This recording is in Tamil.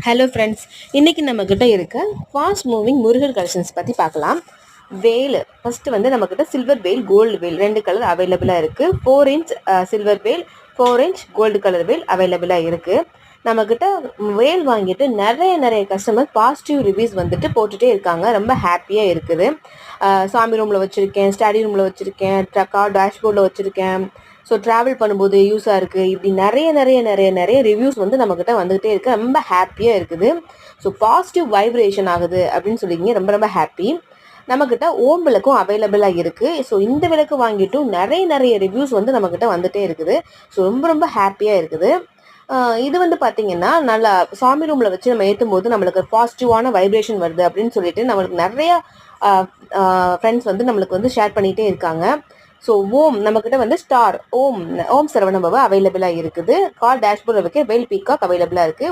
ஹலோ ஃப்ரெண்ட்ஸ், இன்றைக்கி நம்மக்கிட்ட இருக்க ஃபாஸ்ட் மூவிங் முருகர் கலெக்ஷன்ஸ் பற்றி பார்க்கலாம். வேல் ஃபஸ்ட்டு வந்து நம்மக்கிட்ட சில்வர் வேல், கோல்டு வேல் 2 கலர் அவைலபிளாக இருக்குது. 4 இன்ச் சில்வர் வேல், 4 இன்ச் கோல்டு கலர் வேல் அவைலபிளாக இருக்குது. நம்மக்கிட்ட வேல் வாங்கிட்டு நிறைய கஸ்டமர் பாசிட்டிவ் ரிவ்யூஸ் வந்துட்டு போட்டுகிட்டே இருக்காங்க. ரொம்ப ஹாப்பியாக இருக்குது. சாமி ரூமில் வச்சுருக்கேன், ஸ்டடி ரூமில் வச்சுருக்கேன், கார் டேஷ்போர்டில் வச்சுருக்கேன். ஸோ ட்ராவல் பண்ணும்போது யூஸாக இருக்குது. இப்படி நிறைய ரிவ்யூஸ் வந்து நம்மக்கிட்ட வந்துகிட்டே இருக்குது. ரொம்ப ஹாப்பியாக இருக்குது. ஸோ பாசிட்டிவ் வைப்ரேஷன் ஆகுது அப்படின்னு சொல்லிங்க. ரொம்ப ஹாப்பி. நம்மக்கிட்ட ஓம் விளக்கும் அவைலபிளாக இருக்குது. ஸோ இந்த விளக்கு வாங்கிட்டும் நிறைய ரிவ்யூஸ் வந்து நம்மக்கிட்ட வந்துகிட்டே இருக்குது. ஸோ ரொம்ப ஹாப்பியாக இருக்குது. இது வந்து பார்த்தீங்கன்னா நல்லா சாமி ரூமில் வச்சு நம்ம ஏற்றும் போது நம்மளுக்கு பாசிட்டிவான வைப்ரேஷன் வருது அப்படின்னு சொல்லிட்டு நம்மளுக்கு நிறையா ஃப்ரெண்ட்ஸ் வந்து நம்மளுக்கு வந்து ஷேர் பண்ணிகிட்டே இருக்காங்க. ஸோ ஓம் நம்மக்கிட்ட வந்து ஸ்டார் ஓம் சரவணபவ அவைலபிளாக இருக்குது. கார் டேஷ்போர்டில் வைக்க வேல் பீகாக் அவைலபிளாக இருக்குது.